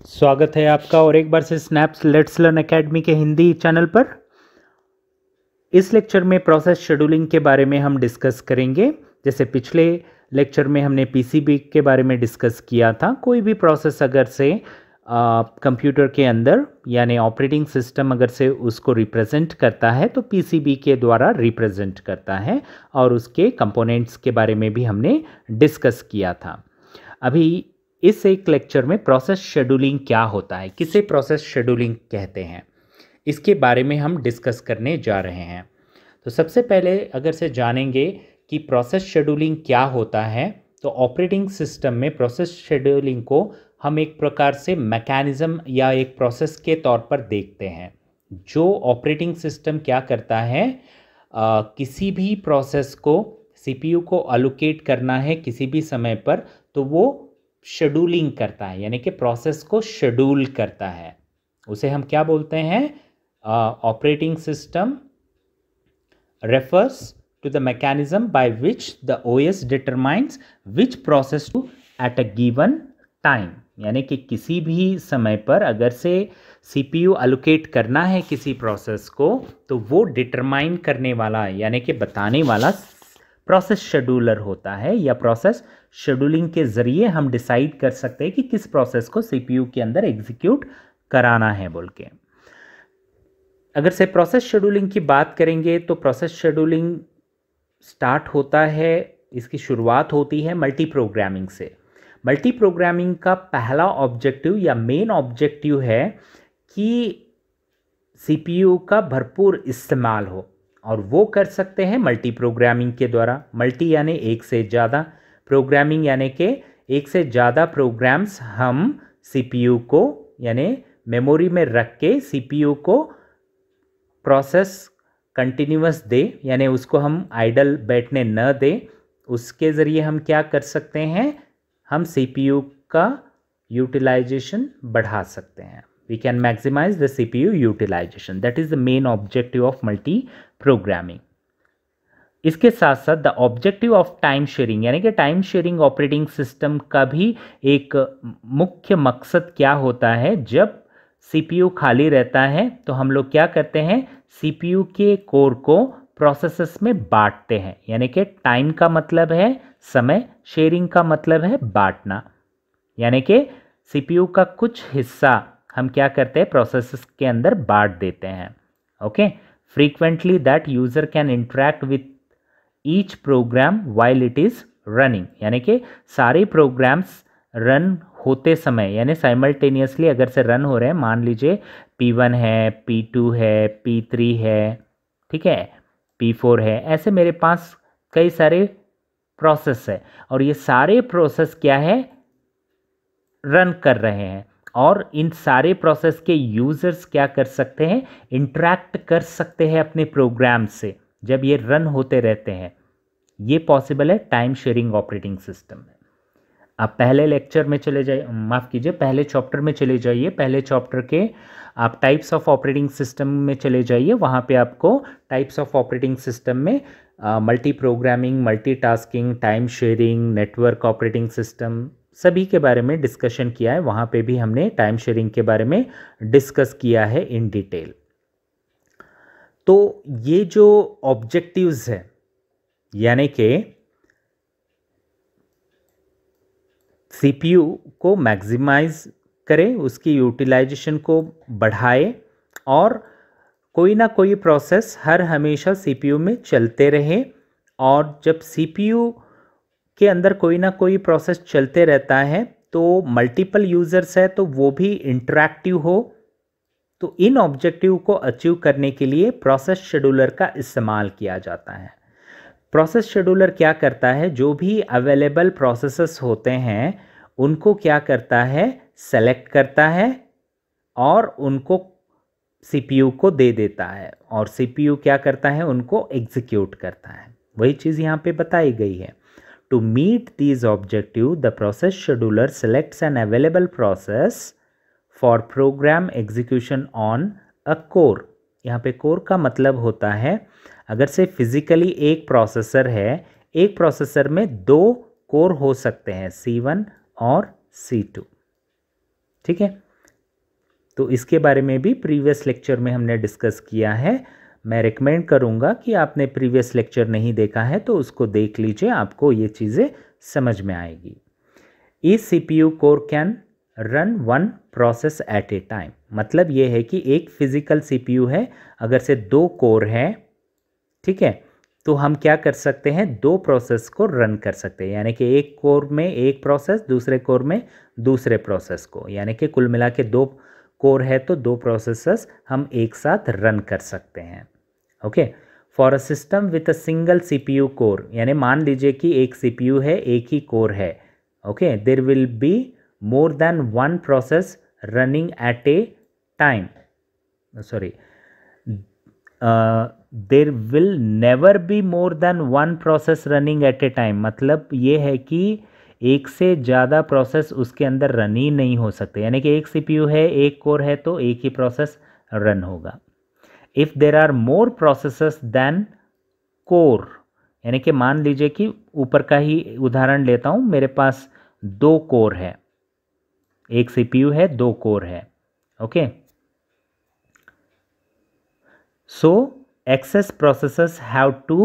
स्वागत है आपका और एक बार से स्नैप्स लेट्स लर्न एकेडमी के हिंदी चैनल पर। इस लेक्चर में प्रोसेस शेड्यूलिंग के बारे में हम डिस्कस करेंगे। जैसे पिछले लेक्चर में हमने पीसीबी के बारे में डिस्कस किया था। कोई भी प्रोसेस अगर से कंप्यूटर के अंदर यानी ऑपरेटिंग सिस्टम अगर से उसको रिप्रेजेंट करता है तो पीसीबी के द्वारा रिप्रेजेंट करता है और उसके कंपोनेंट्स के बारे में भी हमने डिस्कस किया था। अभी इस एक लेक्चर में प्रोसेस शेड्यूलिंग क्या होता है, किसे प्रोसेस शेड्यूलिंग कहते हैं, इसके बारे में हम डिस्कस करने जा रहे हैं। तो सबसे पहले अगर से जानेंगे कि प्रोसेस शेड्यूलिंग क्या होता है, तो ऑपरेटिंग सिस्टम में प्रोसेस शेड्यूलिंग को हम एक प्रकार से मैकेनिज्म या एक प्रोसेस के तौर पर देखते हैं। जो ऑपरेटिंग सिस्टम क्या करता है, किसी भी प्रोसेस को सीपीयू को अलोकेट करना है किसी भी समय पर, तो वो शेड्यूलिंग करता है, यानी कि प्रोसेस को शेड्यूल करता है। उसे हम क्या बोलते हैं? Operating system refers to the mechanism by which the OS determines which process to at a given time। यानी कि किसी भी समय पर अगर से CPU अलोकेट करना है किसी प्रोसेस को, तो वो डिटरमाइन करने वाला यानी कि बताने वाला प्रोसेस शेड्यूलर होता है, या प्रोसेस शेड्यूलिंग के ज़रिए हम डिसाइड कर सकते हैं कि किस प्रोसेस को CPU के अंदर एग्जीक्यूट कराना है बोल के। अगर से प्रोसेस शेड्यूलिंग की बात करेंगे तो प्रोसेस शेड्यूलिंग स्टार्ट होता है, इसकी शुरुआत होती है मल्टी प्रोग्रामिंग से। मल्टी प्रोग्रामिंग का पहला ऑब्जेक्टिव या मेन ऑब्जेक्टिव है कि CPU का भरपूर इस्तेमाल हो, और वो कर सकते हैं मल्टी प्रोग्रामिंग के द्वारा। मल्टी यानी एक से ज़्यादा, प्रोग्रामिंग यानी कि एक से ज़्यादा प्रोग्राम्स हम CPU को यानी मेमोरी में रख के CPU को प्रोसेस कंटिन्यूअस दे, यानी उसको हम आइडल बैठने न दे। उसके ज़रिए हम क्या कर सकते हैं? हम CPU का यूटिलाइजेशन बढ़ा सकते हैं। We can maximize the CPU utilization. That is the main objective of multi-programming. इसके साथ साथ the objective of time sharing यानी कि टाइम शेयरिंग ऑपरेटिंग सिस्टम का भी एक मुख्य मकसद क्या होता है? जब CPU खाली रहता है तो हम लोग क्या करते हैं? CPU के कोर को प्रोसेसेस में बांटते हैं। यानी कि टाइम का मतलब है समय, शेयरिंग का मतलब है बांटना। यानी कि CPU का कुछ हिस्सा हम क्या करते हैं? प्रोसेसेस के अंदर बांट देते हैं। Okay, frequently that user can interact with each program while it is running. यानी कि सारे प्रोग्राम्स रन होते समय यानी साइमल्टेनियसली अगर से रन हो रहे हैं, मान लीजिए P1 है, P2 है, P3 है, ठीक है, P4 है, ऐसे मेरे पास कई सारे प्रोसेस है और ये सारे प्रोसेस क्या है? रन कर रहे हैं। और इन सारे प्रोसेस के यूजर्स क्या कर सकते हैं? इंटरैक्ट कर सकते हैं अपने प्रोग्राम से जब ये रन होते रहते हैं। ये पॉसिबल है टाइम शेयरिंग ऑपरेटिंग सिस्टम में। आप पहले लेक्चर में चले जाइए, माफ़ कीजिए, पहले चैप्टर में चले जाइए। पहले चैप्टर के आप टाइप्स ऑफ ऑपरेटिंग सिस्टम में चले जाइए। वहाँ पे आपको टाइप्स ऑफ ऑपरेटिंग सिस्टम में multi programming, multitasking, time sharing, network operating system सभी के बारे में डिस्कशन किया है। वहाँ पे भी हमने टाइम शेयरिंग के बारे में डिस्कस किया है इन डिटेल। तो ये जो ऑब्जेक्टिव्स है यानी कि CPU को मैक्सिमाइज करे, उसकी यूटिलाइजेशन को बढ़ाए और कोई ना कोई प्रोसेस हर हमेशा CPU में चलते रहे। और जब CPU के अंदर कोई ना कोई प्रोसेस चलते रहता है तो मल्टीपल यूजर्स है तो वो भी इंटरैक्टिव हो। तो इन ऑब्जेक्टिव को अचीव करने के लिए प्रोसेस शेड्यूलर का इस्तेमाल किया जाता है। प्रोसेस शेड्यूलर क्या करता है? जो भी अवेलेबल प्रोसेसेस होते हैं उनको क्या करता है? सेलेक्ट करता है और उनको CPU को दे देता है, और CPU क्या करता है? उनको एग्जीक्यूट करता है। वही चीज़ यहाँ पे बताई गई है। To meet these objectives, the process scheduler selects an available process for program execution on a core। यहाँ पे core का मतलब होता है अगर से फिजिकली एक प्रोसेसर है, एक प्रोसेसर में दो कोर हो सकते हैं, C1 और C2, ठीक है। तो इसके बारे में भी प्रीवियस लेक्चर में हमने डिस्कस किया है। मैं रिकमेंड करूँगा कि आपने प्रीवियस लेक्चर नहीं देखा है तो उसको देख लीजिए, आपको ये चीज़ें समझ में आएगी। Each CPU core can run one process at a time, मतलब ये है कि एक फिजिकल CPU है, अगर से 2 कोर है, ठीक है, तो हम क्या कर सकते हैं, 2 प्रोसेस को रन कर सकते हैं, यानी कि एक कोर में एक प्रोसेस, दूसरे कोर में दूसरे प्रोसेस को, यानी कि कुल मिला के 2 कोर है तो 2 प्रोसेसेस हम एक साथ रन कर सकते हैं। Okay, for a system with a single CPU core, यानी मान लीजिए कि एक CPU है, एक ही कोर है, okay, there will be more than one process running at a time, sorry, there will never be more than one process running at a time, मतलब ये है कि एक से ज़्यादा प्रोसेस उसके अंदर रन ही नहीं हो सकते, यानी कि एक CPU है, एक कोर है तो एक ही प्रोसेस रन होगा। If there are more processes than core, यानी कि मान लीजिए कि ऊपर का ही उदाहरण लेता हूँ, मेरे पास 2 कोर है, एक CPU है, 2 कोर है, okay, so excess processes have to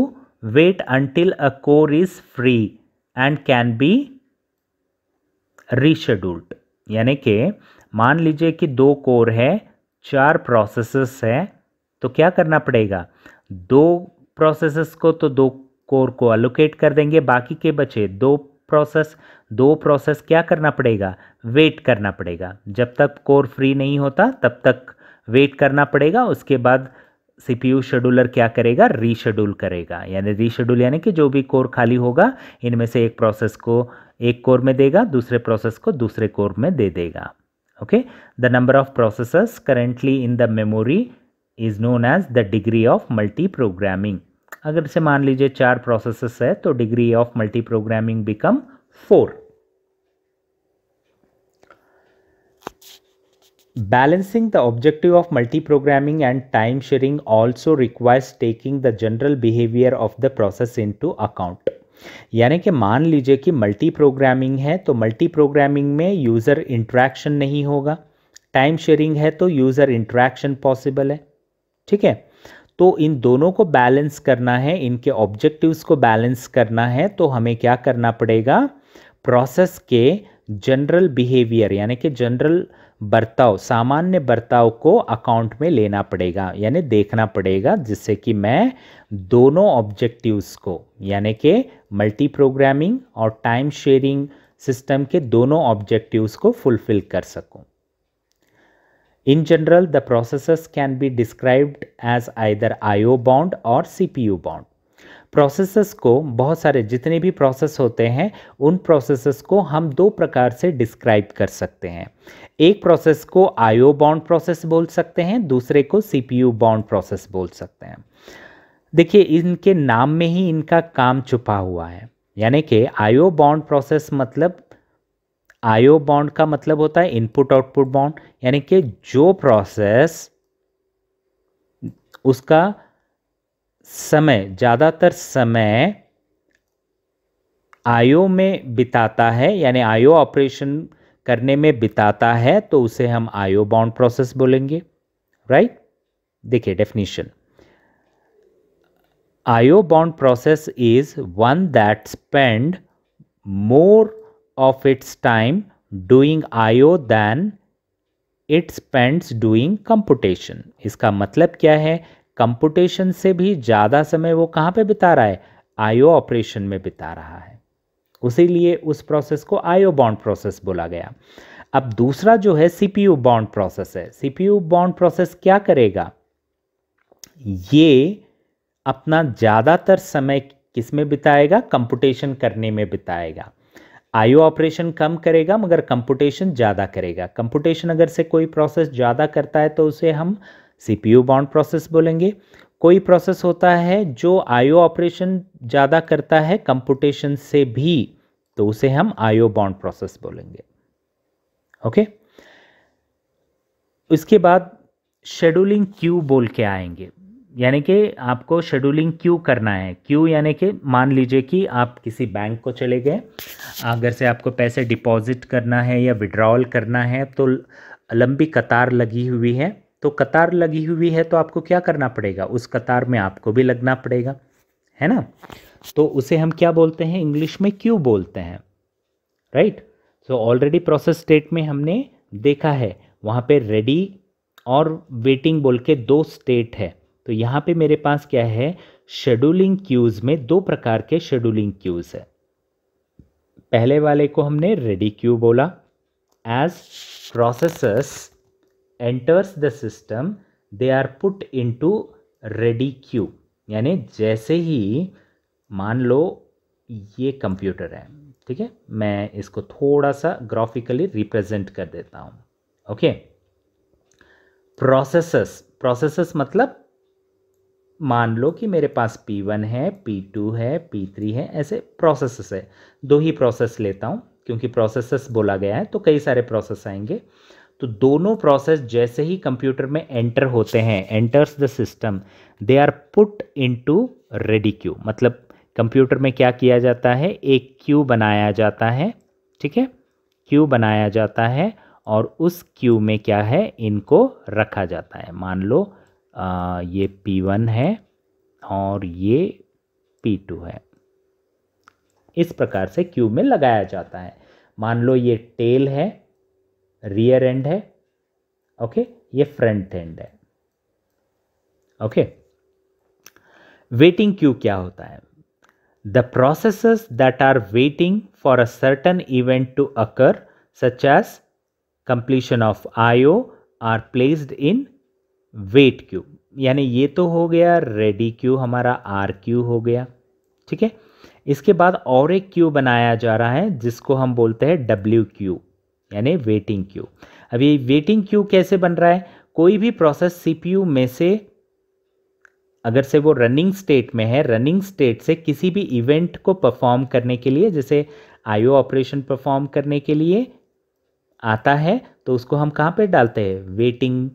wait until a core is free and can be rescheduled, यानी कि मान लीजिए कि 2 कोर है, 4 प्रोसेसेस है, तो क्या करना पड़ेगा, 2 प्रोसेसेस को तो 2 कोर को अलोकेट कर देंगे, बाकी के बचे 2 प्रोसेस क्या करना पड़ेगा, वेट करना पड़ेगा, जब तक कोर फ्री नहीं होता तब तक वेट करना पड़ेगा। उसके बाद CPU शेड्यूलर क्या करेगा, रीशेड्यूल करेगा, यानी रीशेड्यूल यानी कि जो भी कोर खाली होगा इनमें से एक प्रोसेस को एक कोर में देगा, दूसरे प्रोसेस को दूसरे कोर में दे देगा। Okay, the number of processors currently in the memory is known as the degree of multi programming. अगर से मान लीजिए 4 प्रोसेसर्स है तो degree of multi programming become 4। Balancing the objective of multi-programming and time sharing also requires taking the general behavior of the process into account। यानी कि मान लीजिए कि मल्टी प्रोग्रामिंग है तो मल्टी प्रोग्रामिंग में यूज़र इंटरेक्शन नहीं होगा, टाइम शेयरिंग है तो यूज़र इंटरेक्शन पॉसिबल है, ठीक है, तो इन दोनों को बैलेंस करना है, इनके ऑब्जेक्टिव्स को बैलेंस करना है, तो हमें क्या करना पड़ेगा, प्रोसेस के जनरल बिहेवियर यानी कि जनरल बर्ताव, सामान्य बर्ताव को अकाउंट में लेना पड़ेगा, यानी देखना पड़ेगा, जिससे कि मैं दोनों ऑब्जेक्टिव्स को यानी कि मल्टी प्रोग्रामिंग और टाइम शेयरिंग सिस्टम के दोनों ऑब्जेक्टिव्स को फुलफिल कर सकूं। In general, the processes can be described as either IO bound और CPU bound। प्रोसेसेस को बहुत सारे जितने भी प्रोसेस होते हैं उन प्रोसेसेस को हम 2 प्रकार से डिस्क्राइब कर सकते हैं। एक प्रोसेस को IO बाउंड प्रोसेस बोल सकते हैं, दूसरे को CPU बाउंड प्रोसेस बोल सकते हैं। देखिए इनके नाम में ही इनका काम छुपा हुआ है, यानी कि IO बाउंड प्रोसेस मतलब IO बाउंड का मतलब होता है इनपुट आउटपुट बाउंड, यानी कि जो प्रोसेस उसका समय ज़्यादातर समय IO में बिताता है, यानी IO ऑपरेशन करने में बिताता है, तो उसे हम IO बाउंड प्रोसेस बोलेंगे, राइट। देखिए definition, IO bound process is one that spend more of its time doing IO than it spends doing computation। इसका मतलब क्या है, कंप्यूटेशन से भी ज़्यादा समय वो कहाँ पे बिता रहा है, IO ऑपरेशन में बिता रहा है, उसीलिए उस प्रोसेस को IO बाउंड प्रोसेस बोला गया। अब दूसरा जो है CPU बाउंड प्रोसेस है। CPU बाउंड प्रोसेस क्या करेगा, ये अपना ज़्यादातर समय किस में बिताएगा, कंप्यूटेशन करने में बिताएगा। IO ऑपरेशन कम करेगा मगर कंप्यूटेशन ज़्यादा करेगा। कंप्यूटेशन अगर से कोई प्रोसेस ज़्यादा करता है तो उसे हम CPU बाउंड प्रोसेस बोलेंगे। कोई प्रोसेस होता है जो IO ऑपरेशन ज़्यादा करता है कंप्यूटेशन से भी, तो उसे हम IO बाउंड प्रोसेस बोलेंगे। ओके, इसके बाद शेड्यूलिंग क्यू बोल के आएंगे, यानी कि आपको शेड्यूलिंग क्यू करना है। क्यू यानी कि मान लीजिए कि आप किसी बैंक को चले गए, अगर से आपको पैसे डिपॉजिट करना है या विड्रॉल करना है, तो लंबी कतार लगी हुई है, तो कतार लगी हुई है तो आपको क्या करना पड़ेगा, उस कतार में आपको भी लगना पड़ेगा, है ना। तो उसे हम क्या बोलते हैं, इंग्लिश में क्यू बोलते हैं, right. So already process state में हमने देखा है वहाँ पे रेडी और वेटिंग बोल के दो स्टेट है। तो यहाँ पे मेरे पास क्या है, शेड्यूलिंग क्यूज़ में दो प्रकार के शेड्यूलिंग क्यूज़ है। पहले वाले को हमने रेडी क्यू बोला, as processors enters the system they are put into ready queue, यानी जैसे ही मान लो ये कंप्यूटर है, ठीक है, मैं इसको थोड़ा सा ग्राफिकली रिप्रेजेंट कर देता हूँ। ओके, प्रोसेसर्स मतलब मान लो कि मेरे पास P1 है, P2 है, P3 है, ऐसे प्रोसेसर्स है। दो ही प्रोसेस लेता हूँ क्योंकि प्रोसेसर्स बोला गया है तो कई सारे प्रोसेस आएंगे। तो दोनों प्रोसेस जैसे ही कंप्यूटर में एंटर होते हैं, enters the system, they are put into ready queue. मतलब कंप्यूटर में क्या किया जाता है, एक क्यू बनाया जाता है, ठीक है, क्यू बनाया जाता है और उस क्यू में क्या है, इनको रखा जाता है। मान लो ये P1 है और ये P2 है, इस प्रकार से क्यू में लगाया जाता है। मान लो ये टेल है, रियर एंड है, ओके, ये फ्रंट एंड है। ओके, वेटिंग क्यू क्या होता है, the processes that are waiting for a certain event to occur such as completion of IO are placed in wait queue. यानी ये तो हो गया रेडी क्यू, हमारा RQ हो गया, ठीक है। इसके बाद और एक क्यू बनाया जा रहा है जिसको हम बोलते हैं WQ, यानी वेटिंग क्यू। अब ये वेटिंग क्यू कैसे बन रहा है, कोई भी प्रोसेस CPU में से अगर से वो रनिंग स्टेट में है, रनिंग स्टेट से किसी भी इवेंट को परफॉर्म करने के लिए, जैसे IO ऑपरेशन परफॉर्म करने के लिए आता है, तो उसको हम कहाँ पे डालते हैं, वेटिंग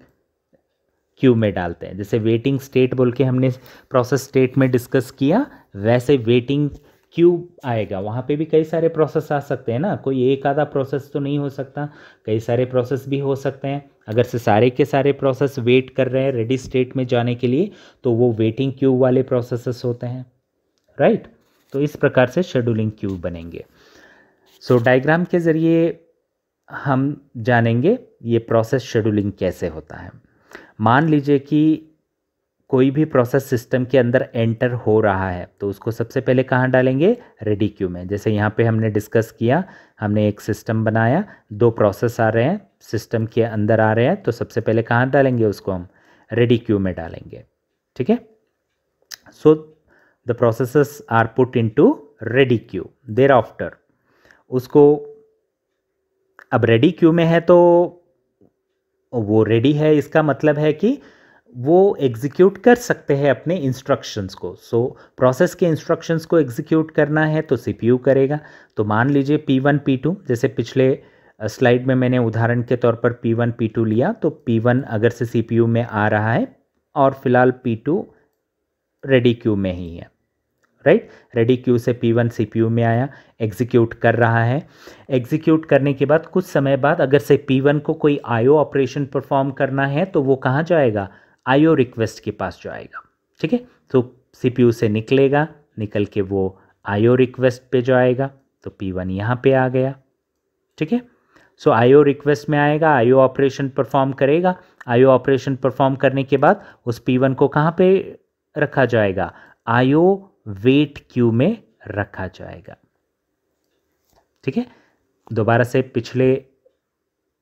क्यू में डालते हैं। जैसे वेटिंग स्टेट बोल के हमने प्रोसेस स्टेट में डिस्कस किया, वैसे वेटिंग क्यू आएगा। वहाँ पे भी कई सारे प्रोसेस आ सकते हैं ना, कोई एक आधा प्रोसेस तो नहीं हो सकता, कई सारे प्रोसेस भी हो सकते हैं। अगर से सारे के सारे प्रोसेस वेट कर रहे हैं रेडी स्टेट में जाने के लिए, तो वो वेटिंग क्यू वाले प्रोसेसेस होते हैं, राइट। तो इस प्रकार से शेड्यूलिंग क्यू बनेंगे। सो डायग्राम के ज़रिए हम जानेंगे ये प्रोसेस शेड्यूलिंग कैसे होता है। मान लीजिए कि कोई भी प्रोसेस सिस्टम के अंदर एंटर हो रहा है, तो उसको सबसे पहले कहाँ डालेंगे, रेडी क्यू में। जैसे यहाँ पे हमने डिस्कस किया, हमने एक सिस्टम बनाया, दो प्रोसेस आ रहे हैं सिस्टम के अंदर आ रहे हैं, तो सबसे पहले कहाँ डालेंगे उसको, हम रेडी क्यू में डालेंगे, ठीक है। So the processes are put into ready queue. Thereafter उसको, अब रेडी क्यू में है तो वो रेडी है, इसका मतलब है कि वो एग्जीक्यूट कर सकते हैं अपने इंस्ट्रक्शंस को। सो प्रोसेस के इंस्ट्रक्शंस को एग्जीक्यूट करना है तो CPU करेगा। तो मान लीजिए P1 P2, जैसे पिछले स्लाइड में मैंने उदाहरण के तौर पर P1 P2 लिया, तो P1 अगर से CPU में आ रहा है और फिलहाल P2 रेडी क्यू में ही है, राइट। रेडी क्यू से P1 CPU में आया, एग्जीक्यूट कर रहा है। एग्जीक्यूट करने के बाद कुछ समय बाद अगर से P1 को कोई IO ऑपरेशन परफॉर्म करना है तो वो कहाँ जाएगा, IO रिक्वेस्ट के पास जाएगा, ठीक है। तो CPU से निकलेगा, निकल के वो IO रिक्वेस्ट पे जाएगा, तो P1 यहाँ पे आ गया, ठीक है। सो IO रिक्वेस्ट में आएगा, IO ऑपरेशन परफॉर्म करेगा। IO ऑपरेशन परफॉर्म करने के बाद उस P1 को कहाँ पे रखा जाएगा, IO वेट क्यू में रखा जाएगा, ठीक है। दोबारा से पिछले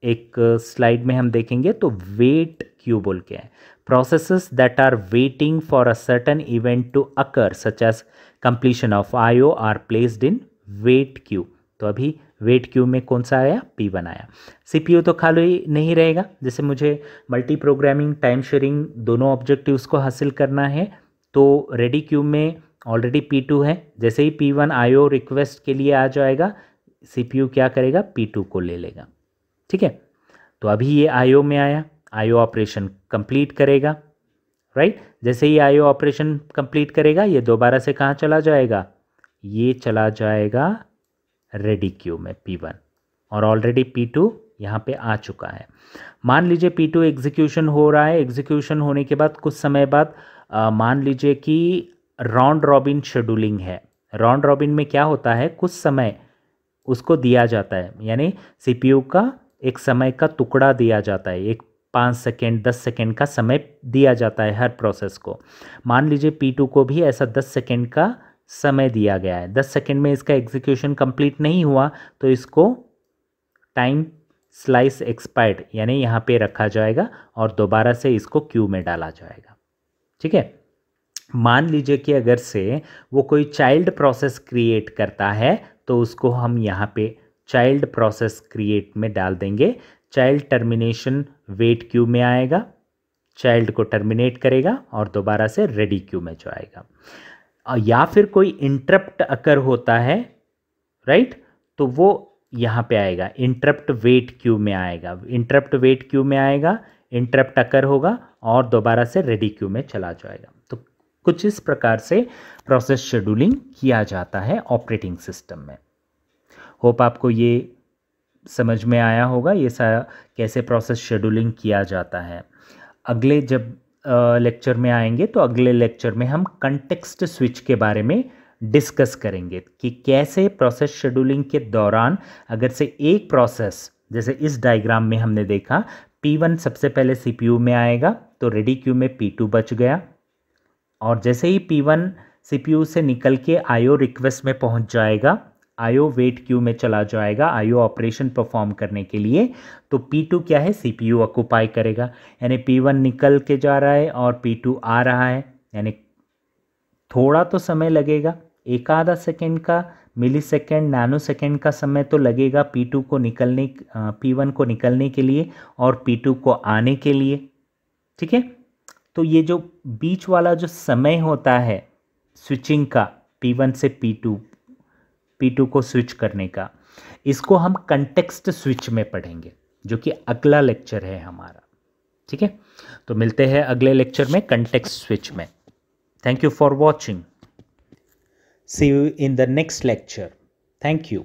एक स्लाइड में हम देखेंगे तो वेट क्यू बोल के है, processes that are waiting for a certain event to occur such as completion of IO are placed in wait queue. तो अभी वेट क्यू में कौन सा आया, P1 आया। CPU तो खाली नहीं रहेगा, जैसे मुझे मल्टी प्रोग्रामिंग, टाइम शेयरिंग दोनों ऑब्जेक्टिव्स को हासिल करना है, तो रेडी क्यू में ऑलरेडी P2 है। जैसे ही P1 IO रिक्वेस्ट के लिए आ जाएगा, CPU क्या करेगा, P2 को ले लेगा, ठीक है। तो अभी ये IO में आया, IO ऑपरेशन कंप्लीट करेगा, राइट। जैसे ही IO ऑपरेशन कंप्लीट करेगा, ये दोबारा से कहाँ चला जाएगा, ये चला जाएगा रेडी क्यू में P1, और ऑलरेडी P2 यहाँ पे आ चुका है। मान लीजिए P2 एग्जीक्यूशन हो रहा है, एग्जीक्यूशन होने के बाद कुछ समय बाद मान लीजिए कि राउंड रॉबिन शेड्यूलिंग है। राउंड रॉबिन में क्या होता है, कुछ समय उसको दिया जाता है, यानी CPU का एक समय का टुकड़ा दिया जाता है, एक 5 सेकेंड 10 सेकेंड का समय दिया जाता है हर प्रोसेस को। मान लीजिए P2 को भी ऐसा 10 सेकेंड का समय दिया गया है। 10 सेकेंड में इसका एग्जीक्यूशन कंप्लीट नहीं हुआ तो इसको टाइम स्लाइस एक्सपायर्ड यानी यहाँ पे रखा जाएगा और दोबारा से इसको क्यू में डाला जाएगा। ठीक है। मान लीजिए कि अगर से वो कोई चाइल्ड प्रोसेस क्रिएट करता है तो उसको हम यहाँ पे चाइल्ड प्रोसेस क्रिएट में डाल देंगे। चाइल्ड टर्मिनेशन वेट क्यू में आएगा, चाइल्ड को टर्मिनेट करेगा और दोबारा से रेडी क्यू में जाएगा। या फिर कोई इंटरप्ट अकर होता है, राइट, तो वो यहाँ पे आएगा, इंटरप्ट वेट क्यू में आएगा। इंटरप्ट वेट क्यू में आएगा, इंटरप्ट अकर होगा और दोबारा से रेडी क्यू में चला जाएगा। तो कुछ इस प्रकार से प्रोसेस शेड्यूलिंग किया जाता है ऑपरेटिंग सिस्टम में। होप आपको ये समझ में आया होगा ये कैसे प्रोसेस शेड्यूलिंग किया जाता है। अगले जब लेक्चर में आएंगे तो अगले लेक्चर में हम कंटेक्स्ट स्विच के बारे में डिस्कस करेंगे कि कैसे प्रोसेस शेड्यूलिंग के दौरान अगर से एक प्रोसेस, जैसे इस डायग्राम में हमने देखा P1 सबसे पहले CPU में आएगा तो रेडी क्यू में P2 बच गया, और जैसे ही P1 CPU से निकल के IO रिक्वेस्ट में पहुंच जाएगा, IO वेट क्यू में चला जाएगा IO ऑपरेशन परफॉर्म करने के लिए, तो P2 क्या है, CPU ऑक्युपाई करेगा। यानी P1 निकल के जा रहा है और P2 आ रहा है, यानी थोड़ा तो समय लगेगा, एक आधा सेकेंड का, मिली सेकेंड, नैनो सेकेंड का समय तो लगेगा P1 को निकलने के लिए और P2 को आने के लिए। ठीक है। तो ये जो बीच वाला जो समय होता है स्विचिंग का, P1 से P2 को स्विच करने का, इसको हम कंटेक्स्ट स्विच में पढ़ेंगे, जो कि अगला लेक्चर है हमारा। ठीक है। तो मिलते हैं अगले लेक्चर में कंटेक्स्ट स्विच में। Thank you for watching. See you in the next lecture. Thank you.